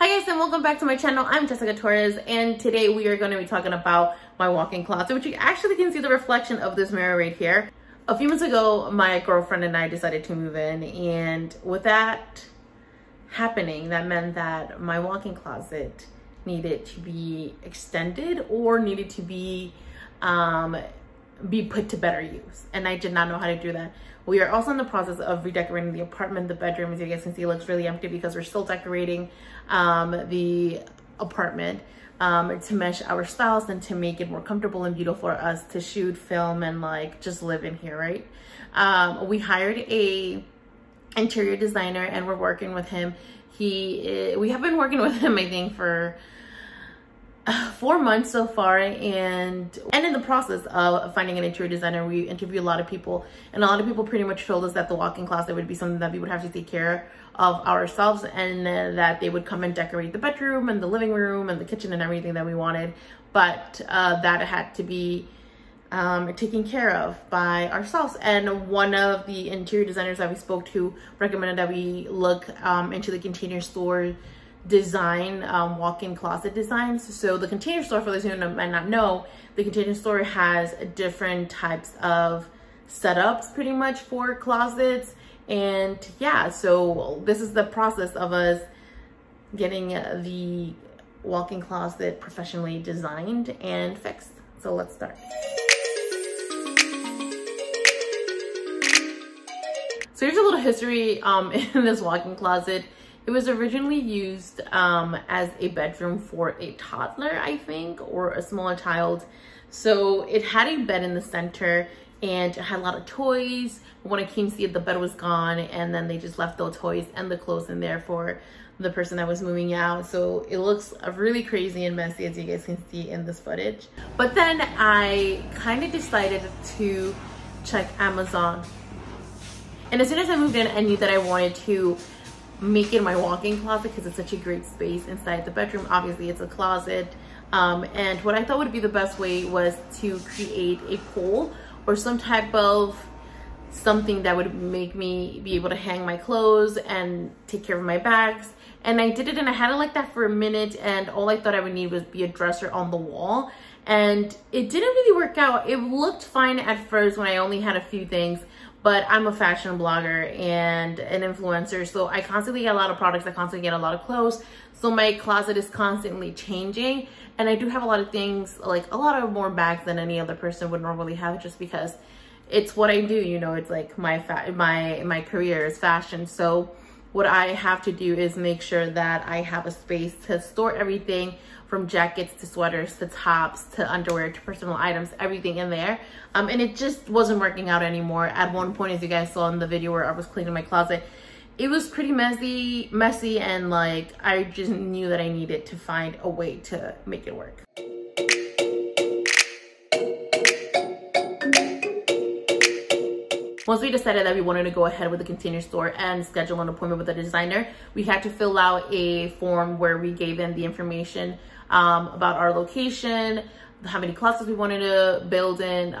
Hi guys, and welcome back to my channel. I'm Jessica Torres, and today we are going to be talking about my walk-in closet, which you actually can see the reflection of this mirror right here. A few months ago, my girlfriend and I decided to move in, and with that happening, that meant that my walk-in closet needed to be extended or needed to be put to better use, and I did not know how to do that. We are also in the process of redecorating the apartment. The bedroom, as you guys can see, looks really empty because we're still decorating the apartment to mesh our styles and to make it more comfortable and beautiful for us to shoot, film, and like just live in here, right? We hired a interior designer and we're working with him. We have been working with him, I think, for 4 months so far, and in the process of finding an interior designer, we interviewed a lot of people, and a lot of people pretty much told us that the walk-in closet would be something that we would have to take care of ourselves, and that they would come and decorate the bedroom and the living room and the kitchen and everything that we wanted, but that had to be taken care of by ourselves. And one of the interior designers that we spoke to recommended that we look into the Container Store design, walk-in closet designs. So the Container Store, for those who might not know, the Container Store has different types of setups pretty much for closets. And yeah, so this is the process of us getting the walk-in closet professionally designed and fixed. So let's start. So here's a little history in this walk-in closet. It was originally used as a bedroom for a toddler, I think, or a smaller child. So it had a bed in the center and it had a lot of toys. When I came to see it, the bed was gone, and then they just left the toys and the clothes in there for the person that was moving out. So it looks really crazy and messy, as you guys can see in this footage. But then I kind of decided to check Amazon. And as soon as I moved in, I knew that I wanted to make it my walk-in closet because it's such a great space inside the bedroom. Obviously it's a closet, and what I thought would be the best way was to create a pole or some type of something that would make me be able to hang my clothes and take care of my bags. And I did it, and I had it like that for a minute, and all I thought I would need was be a dresser on the wall, and it didn't really work out. It looked fine at first when I only had a few things, but I'm a fashion blogger and an influencer, so I constantly get a lot of products, I constantly get a lot of clothes, so my closet is constantly changing, and I do have a lot of things, like a lot of more bags than any other person would normally have, just because it's what I do, you know. It's like my career is fashion, so what I have to do is make sure that I have a space to store everything, from jackets to sweaters to tops to underwear to personal items, everything in there. And it just wasn't working out anymore. At one point, as you guys saw in the video where I was cleaning my closet, it was pretty messy, and like I just knew that I needed to find a way to make it work. Once we decided that we wanted to go ahead with the Container Store and schedule an appointment with a designer, we had to fill out a form where we gave them the information about our location, how many closets we wanted to build in,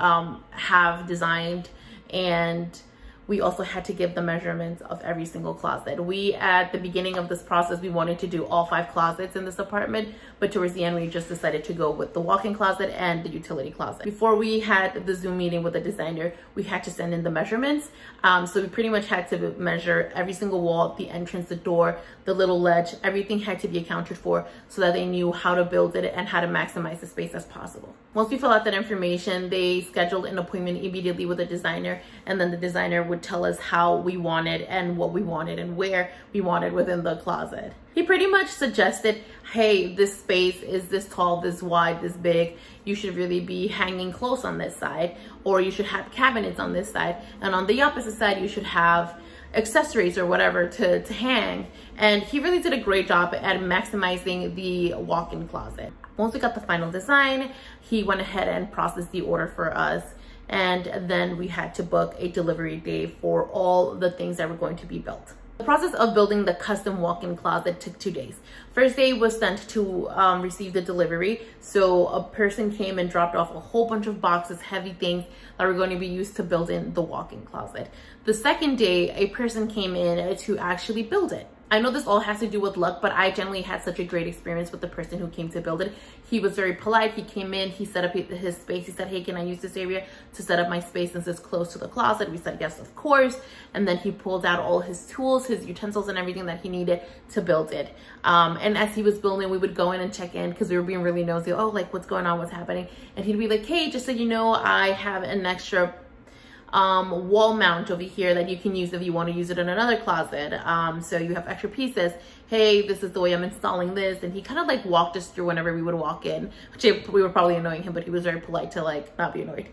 have designed, and we also had to give the measurements of every single closet. We, at the beginning of this process, we wanted to do all 5 closets in this apartment, but towards the end, we just decided to go with the walk-in closet and the utility closet. Before we had the Zoom meeting with the designer, we had to send in the measurements. So we pretty much had to measure every single wall, the entrance, the door, the little ledge, everything had to be accounted for so that they knew how to build it and how to maximize the space as possible. Once we fill out that information, they scheduled an appointment immediately with a designer, and then the designer would tell us how we wanted and what we wanted and where we wanted within the closet. He pretty much suggested, hey, this space is this tall, this wide, this big. You should really be hanging clothes on this side, or you should have cabinets on this side, and on the opposite side you should have accessories or whatever to hang. And he really did a great job at maximizing the walk-in closet. Once we got the final design, he went ahead and processed the order for us, and then we had to book a delivery day for all the things that were going to be built. The process of building the custom walk-in closet took 2 days. First day was sent to receive the delivery. So a person came and dropped off a whole bunch of boxes, heavy things that were going to be used to build in the walk-in closet. The second day, a person came in to actually build it. I know this all has to do with luck, but I generally had such a great experience with the person who came to build it. He was very polite. He came in, he set up his space. He said, hey, can I use this area to set up my space since it's close to the closet? We said, yes, of course. And then he pulled out all his tools, his utensils, and everything that he needed to build it. And as he was building, we would go in and check in because we were being really nosy. Oh, like, what's going on? What's happening? And he'd be like, hey, just so you know, I have an extra wall mount over here that you can use if you want to use it in another closet. So you have extra pieces. Hey, this is the way I'm installing this. And he kind of like walked us through whenever we would walk in, which we were probably annoying him, but he was very polite to like not be annoyed.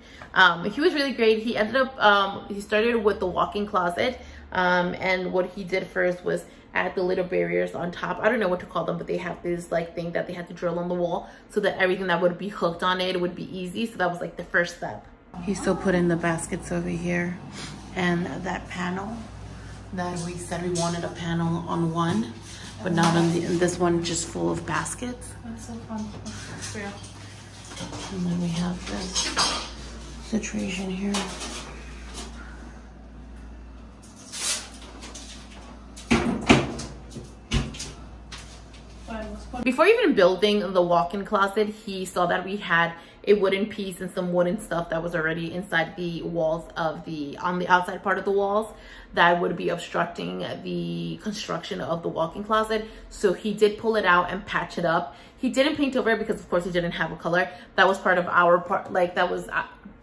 He was really great. He ended up, he started with the walk-in closet. And what he did first was add the little barriers on top. I don't know what to call them, but they have this like thing that they had to drill on the wall so that everything that would be hooked on it would be easy. So that was like the first step. He still put in the baskets over here and that panel that we said we wanted a panel on one, but not on this one, just full of baskets. That's so fun. That's real. And then we have this situation here. Before even building the walk-in closet, he saw that we had a wooden piece and some wooden stuff that was already inside the walls of on the outside part of the walls that would be obstructing the construction of the walk-in closet. So he did pull it out and patch it up. He didn't paint over it because of course he didn't have a color. That was part of our part, like that was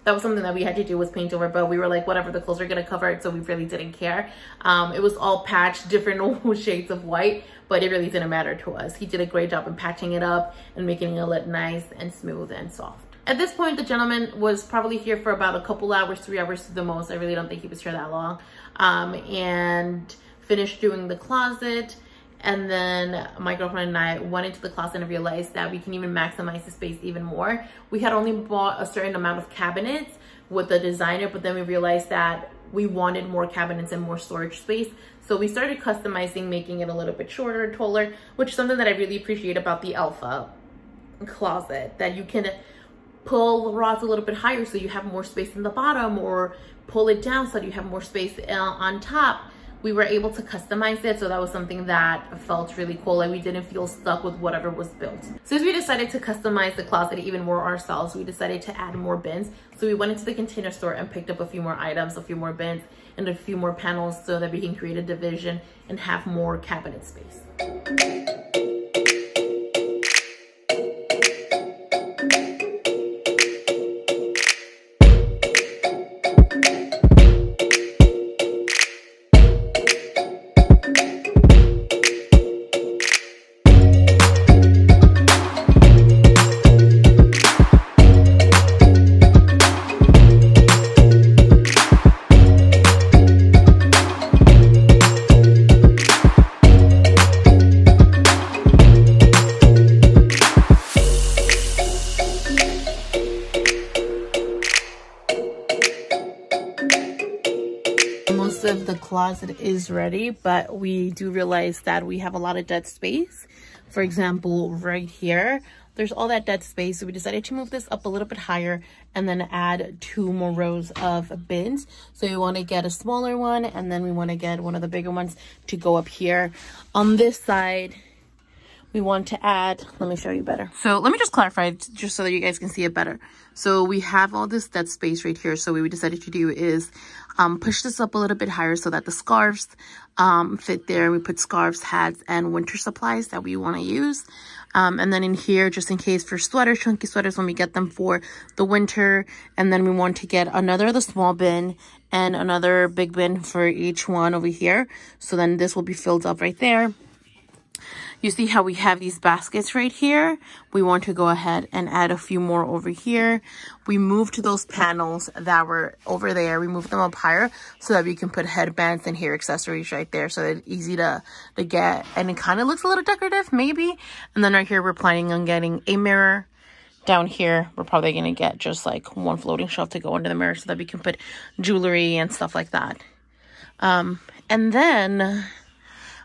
something that we had to do, was paint over, but we were like, whatever, the clothes are gonna cover it, so we really didn't care. It was all patched, different shades of white, but it really didn't matter to us. He did a great job in patching it up and making it look nice and smooth and soft. At this point, the gentleman was probably here for about a couple hours, 3 hours to the most. I really don't think he was here that long. And finished doing the closet. And then my girlfriend and I went into the closet and realized that we can even maximize the space even more. We had only bought a certain amount of cabinets with the designer, but then we realized that we wanted more cabinets and more storage space. So we started customizing, making it a little bit shorter, taller, which is something that I really appreciate about the Alpha closet, that you can pull the rods a little bit higher so you have more space in the bottom, or pull it down so that you have more space on top. We were able to customize it, so that was something that felt really cool. Like we didn't feel stuck with whatever was built. Since we decided to customize the closet even more ourselves, we decided to add more bins. So we went into the Container Store and picked up a few more items, a few more bins, and a few more panels so that we can create a division and have more cabinet space. Most of the closet is ready, but we do realize that we have a lot of dead space. For example, right here, there's all that dead space. So we decided to move this up a little bit higher and then add 2 more rows of bins. So we want to get a smaller one, and then we want to get one of the bigger ones to go up here. On this side, we want to add, let me show you better. So let me just clarify, just so that you guys can see it better. So we have all this dead space right here. So what we decided to do is push this up a little bit higher so that the scarves fit there. We put scarves, hats, and winter supplies that we want to use. And then in here, just in case for sweaters, chunky sweaters, when we get them for the winter. And then we want to get another of the small bin and another big bin for each one over here. So then this will be filled up right there. You see how we have these baskets right here? We want to go ahead and add a few more over here. We moved those panels that were over there. We moved them up higher so that we can put headbands and hair accessories right there, so it's easy to get. And it kind of looks a little decorative, maybe. And then right here, we're planning on getting a mirror. Down here, we're probably going to get just like one floating shelf to go under the mirror so that we can put jewelry and stuff like that. And then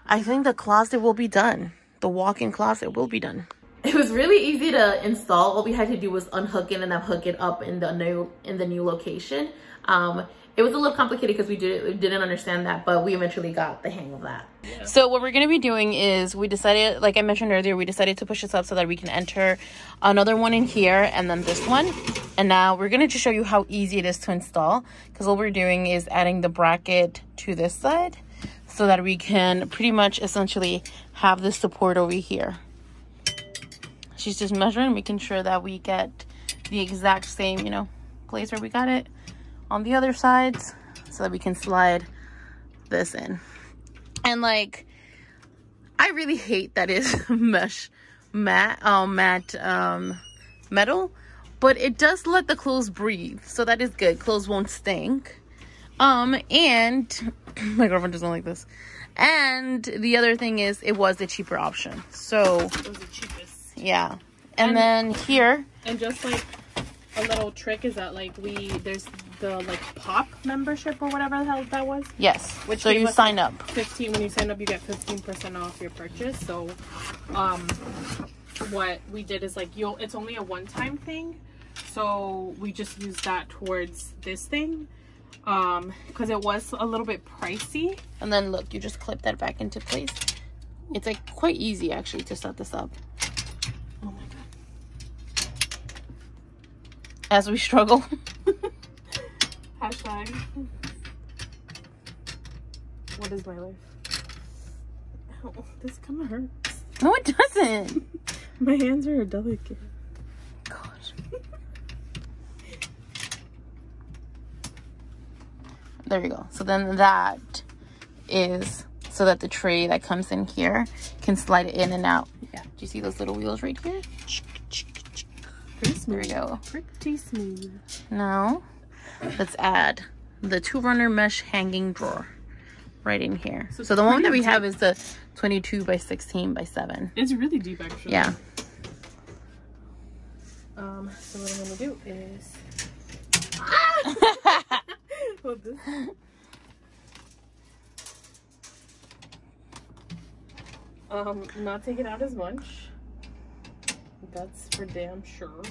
I think the closet will be done. The walk-in closet will be done. It was really easy to install. All we had to do was unhook it and then hook it up in the new location. It was a little complicated because we didn't understand that, but we eventually got the hang of that. Yeah. So what we're going to be doing is we decided, like I mentioned earlier, we decided to push this up so that we can enter another one in here and then this one. And now we're going to just show you how easy it is to install, because all we're doing is adding the bracket to this side so that we can pretty much essentially have the support over here. She's just measuring, making sure that we get the exact same, you know, place where we got it on the other sides so that we can slide this in. And like, I really hate that it's matte metal, but it does let the clothes breathe, so that is good. Clothes won't stink. And my girlfriend doesn't like this. And the other thing is, it was the cheaper option. So it was the cheapest. Yeah. And then here, and just like a little trick is that like there's the like pop membership or whatever the hell that was. Yes. Which so you sign up. 15 when you sign up, you get 15% off your purchase. So what we did is like it's only a one-time thing. So we just used that towards this thing. Because it was a little bit pricey. And then look, you just clip that back into place. It's like quite easy actually to set this up. Oh my god. As we struggle. Hashtag. What is my life? Oh, this kind of hurts. No, it doesn't. My hands are delicate. Gosh. There you go. So then that is so that the tray that comes in here can slide in and out. Yeah. Do you see those little wheels right here? Pretty smooth. There we go. Pretty smooth. Now, let's add the 2-runner mesh hanging drawer right in here. So the one that we have is the 22 by 16 by 7. It's really deep, actually. Yeah. So what I'm gonna do is hold this. Not take it out as much. That's for damn sure.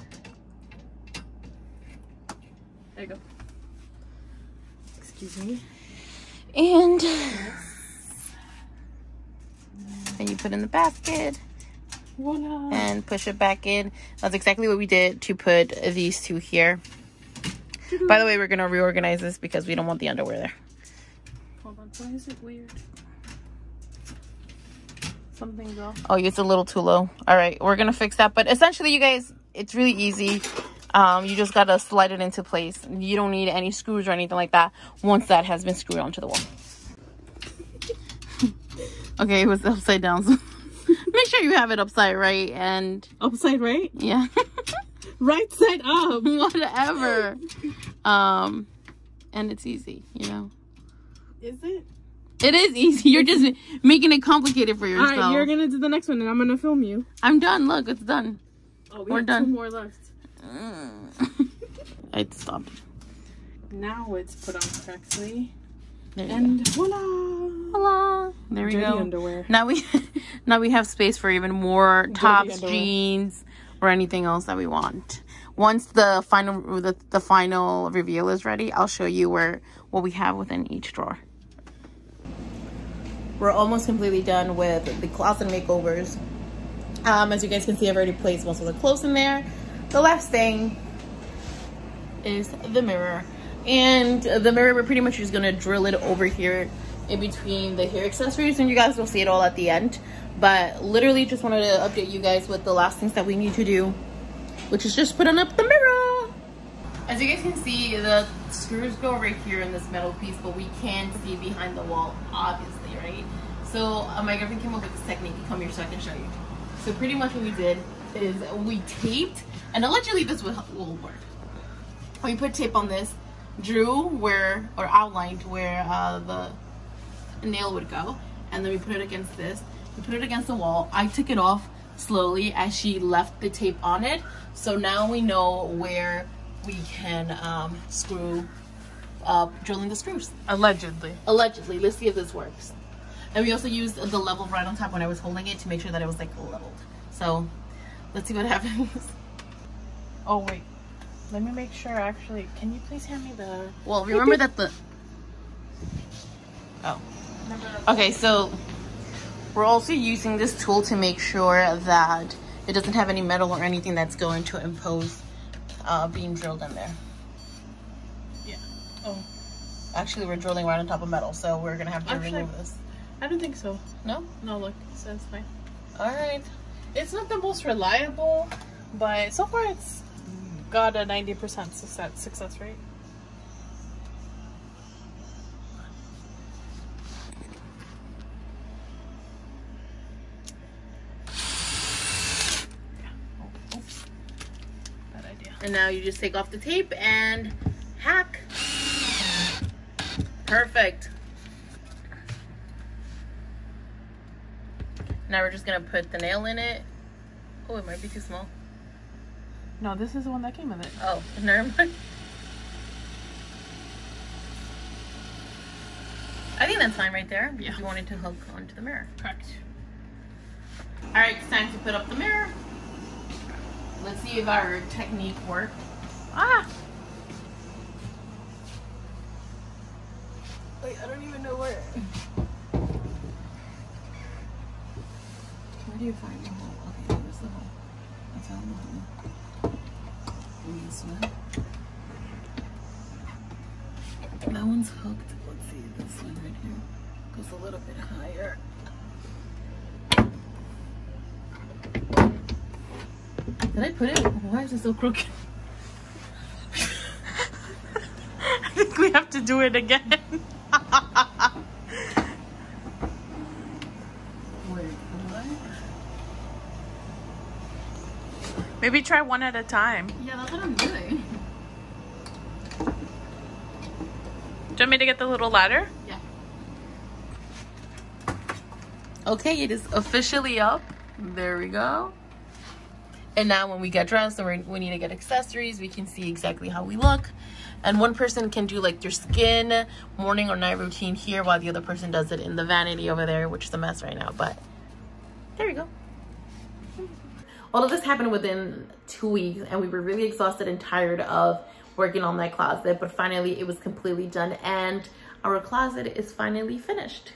There you go. Excuse me. And then you put in the basket. Voila. And push it back in. That's exactly what we did to put these two here. By the way, we're gonna reorganize this because we don't want the underwear there. Hold on, why is it weird? Something's off. Oh, it's a little too low. All right, we're gonna fix that. But essentially, you guys, it's really easy. You just gotta slide it into place. You don't need any screws or anything like that once that has been screwed onto the wall. Okay, it was upside down. So make sure you have it upside right and upside right. Yeah. Right side up. Whatever. And it's easy, you know. Is it? It is easy. You're just making it complicated for yourself. All right, you're gonna do the next one, and I'm gonna film you. I'm done. Look, it's done. Oh, we're done. 2 more left. I stopped. Now it's put on correctly. And voila! Voila! There we Dirty go. Underwear. Now we have space for even more tops, jeans, or anything else that we want. Once the final reveal is ready, I'll show you what we have within each drawer. We're almost completely done with the closet makeovers. As you guys can see, I've already placed most of the clothes in there. The last thing is the mirror. And the mirror, we're pretty much just gonna drill it over here in between the hair accessories, and you guys will see it all at the end. But literally just wanted to update you guys with the last things that we need to do, which is just putting up the mirror. As you guys can see, the screws go right here in this metal piece, but we can't see behind the wall, obviously, right? So my girlfriend came up with this technique. Come here so I can show you. So pretty much what we did is we taped, and allegedly this will work. We put tape on this, drew outlined where the nail would go, and then we put it against this. We put it against the wall. I took it off slowly as she left the tape on it, so now we know where we can screw drilling the screws. Allegedly. Let's see if this works. And we also used the level right on top when I was holding it to make sure that it was like leveled. So Let's see what happens. Oh wait, let me make sure. Actually, can you please hand me the? Well, remember that the. Oh. Okay, so we're also using this tool to make sure that it doesn't have any metal or anything that's going to impose being drilled in there. Yeah. Oh. Actually, we're drilling right on top of metal, so we're gonna have to remove this. I don't think so. No? No, look, so it's fine. All right. It's not the most reliable, but so far it's got a 90% success rate. And now you just take off the tape and hack. Perfect. Now we're just gonna put the nail in it. Oh, it might be too small. No, this is the one that came with it. Oh, never mind. I think that's fine right there because you want it to hook onto the mirror. Correct. All right, it's time to put up the mirror. Let's see if our technique works. Ah! Wait, I don't even know where. Where do you find the hole? Okay, there's the hole. I found the hole. And this one. That one's hooked. Let's see, this one right here goes a little bit higher. Did I put it? Why is it so crooked? I think we have to do it again. Wait, what? Maybe try one at a time. Yeah, that's what I'm doing. Do you want me to get the little ladder? Yeah. Okay, it is officially up. There we go. And now when we get dressed and we need to get accessories, we can see exactly how we look. And one person can do like their skin morning or night routine here while the other person does it in the vanity over there, which is a mess right now, but there we go. All of this happened within 2 weeks and we were really exhausted and tired of working on that closet, but finally it was completely done and our closet is finally finished.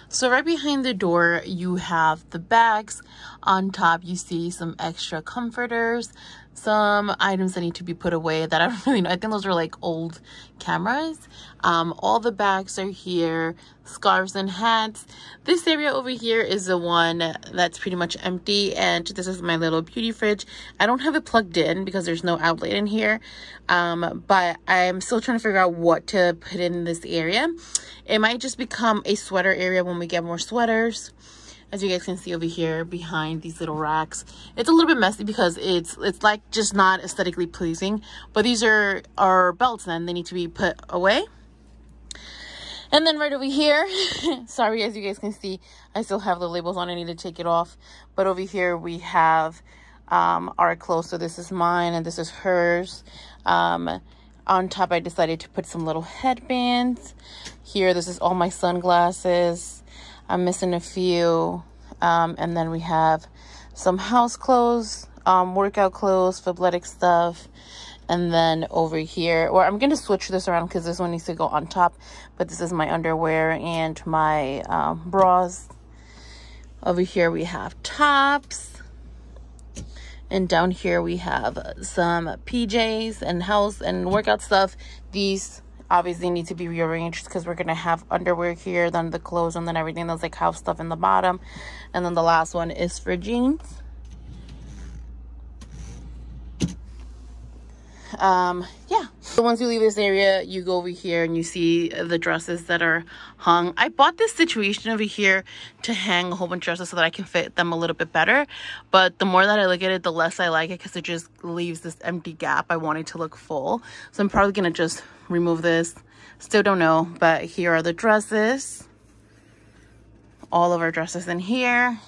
So right behind the door, you have the bags. On top, you see some extra comforters, some items that need to be put away that I don't really know. I think those are like old cameras. All the bags are here, scarves and hats. This area over here is the one that's pretty much empty, and this is my little beauty fridge. I don't have it plugged in because there's no outlet in here, but I'm still trying to figure out what to put in this area. It might just become a sweater area when we get more sweaters. As you guys can see over here behind these little racks, it's a little bit messy because it's like just not aesthetically pleasing, but these are our belts and they need to be put away. And then right over here, sorry, as you guys can see, I still have the labels on. I need to take it off. But over here we have our clothes. So this is mine and this is hers. On top, I decided to put some little headbands. Here, this is all my sunglasses. I'm missing a few. And then we have some house clothes, workout clothes, Fabletic stuff. And then over here, or I'm going to switch this around because this one needs to go on top. But this is my underwear and my bras. Over here, we have tops. And down here, we have some PJs and house and workout stuff. These obviously need to be rearranged because we're going to have underwear here, then the clothes, and then everything that's like house stuff in the bottom. And then the last one is for jeans. Yeah. So once you leave this area, you go over here and you see the dresses that are hung. I bought this situation over here to hang a whole bunch of dresses so that I can fit them a little bit better. But the more that I look at it, the less I like it because it just leaves this empty gap. I want it to look full. So I'm probably going to just remove this. Still don't know, but here are the dresses. All of our dresses in here.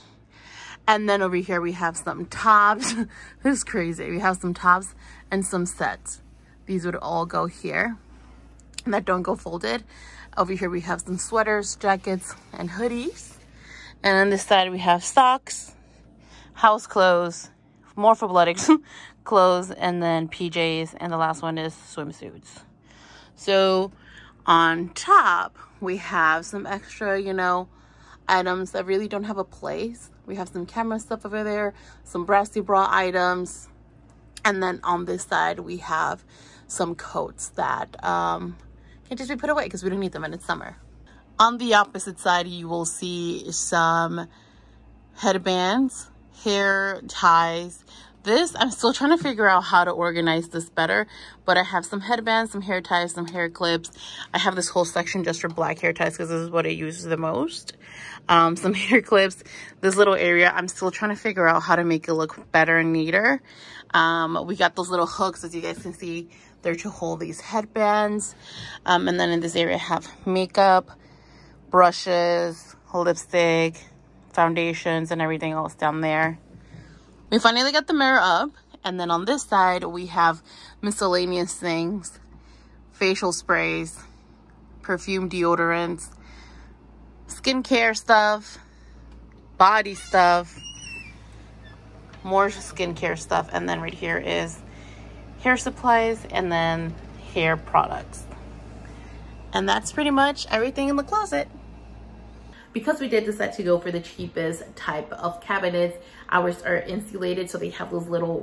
And then over here we have some tops. This is crazy. We have some tops and some sets. These would all go here that don't go folded. Over here we have some sweaters, jackets, and hoodies. And on this side we have socks, house clothes, more Fabletics clothes, and then PJs. And the last one is swimsuits. So on top we have some extra, you know, items that really don't have a place. We have some camera stuff over there, some brassy bra items, and then on this side we have some coats that can just be put away because we don't need them and it's summer. On the opposite side you will see some headbands, hair ties. This, I'm still trying to figure out how to organize this better, but I have some headbands, some hair ties, some hair clips. I have this whole section just for black hair ties because this is what I use the most. Some hair clips, this little area. I'm still trying to figure out how to make it look better and neater. We got those little hooks, as you guys can see, they're to hold these headbands. And then in this area I have makeup, brushes, lipstick, foundations, and everything else down there. We finally got the mirror up, and then on this side we have miscellaneous things, facial sprays, perfume, deodorants, skincare stuff, body stuff, more skincare stuff, and then right here is hair supplies and then hair products. And that's pretty much everything in the closet. Because we did decide to go for the cheapest type of cabinets, ours are insulated, so they have those little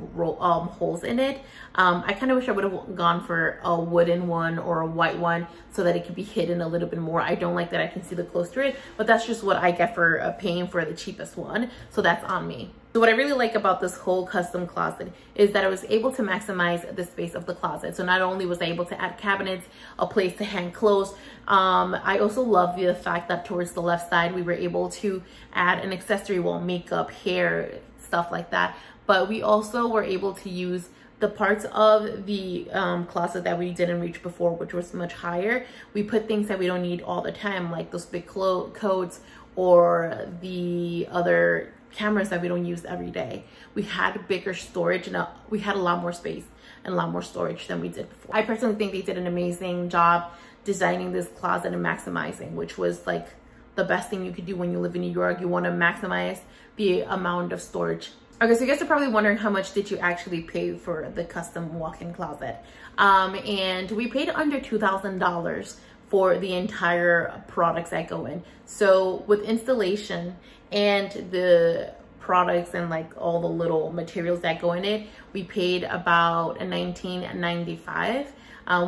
holes in it. I kind of wish I would have gone for a wooden one or a white one so that it could be hidden a little bit more. I don't like that I can see the close through it, but that's just what I get for paying for the cheapest one, so that's on me. So what I really like about this whole custom closet is that I was able to maximize the space of the closet. So not only was I able to add cabinets, a place to hang clothes, I also love the fact that towards the left side, we were able to add an accessory wall, makeup, hair, stuff like that. But we also were able to use the parts of the closet that we didn't reach before, which was much higher. We put things that we don't need all the time, like those big coats or the other cameras that we don't use every day. We had bigger storage and we had a lot more space and a lot more storage than we did before. I personally think they did an amazing job designing this closet and maximizing, which was like the best thing you could do when you live in New York. You want to maximize the amount of storage. Okay, so you guys are probably wondering how much did you actually pay for the custom walk-in closet. And we paid under $2,000 for the entire products that go in. So with installation and the products and like all the little materials that go in it, we paid about $19.95.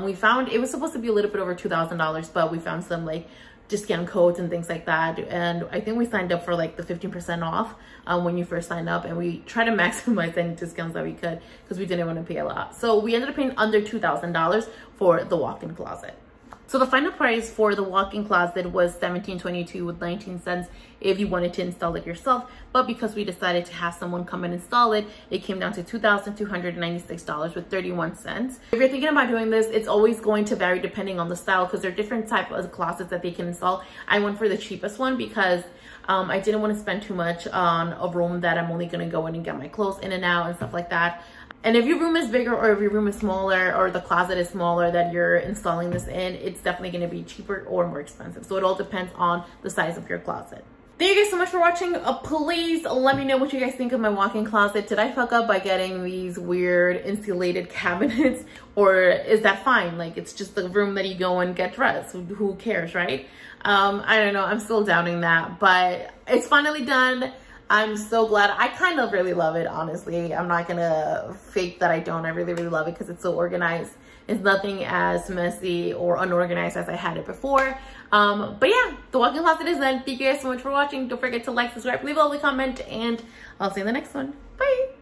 We found it was supposed to be a little bit over $2,000, but we found some like discount codes and things like that, and I think we signed up for like the 15% off when you first sign up, and we tried to maximize any discounts that we could because we didn't want to pay a lot. So we ended up paying under $2,000 for the walk-in closet. So the final price for the walk-in closet was $17.22 with 19 cents if you wanted to install it yourself. But because we decided to have someone come and install it, it came down to $2,296 with 31 cents. If you're thinking about doing this, it's always going to vary depending on the style because there are different types of closets that they can install. I went for the cheapest one because I didn't want to spend too much on a room that I'm only going to go in and get my clothes in and out and stuff like that. And if your room is bigger or if your room is smaller or the closet is smaller that you're installing this in, it's definitely going to be cheaper or more expensive. So it all depends on the size of your closet. Thank you guys so much for watching. Please let me know what you guys think of my walk-in closet. Did I fuck up by getting these weird insulated cabinets, or is that fine? Like, it's just the room that you go and get dressed. Who cares, right? I don't know. I'm still doubting that, but it's finally done. I'm so glad. I kind of really love it, honestly. I'm not gonna fake that I don't. I really, really love it because it's so organized. It's nothing as messy or unorganized as I had it before. But yeah, the walk-in closet is done. Thank you guys so much for watching. Don't forget to like, subscribe, leave a lovely comment, and I'll see you in the next one. Bye.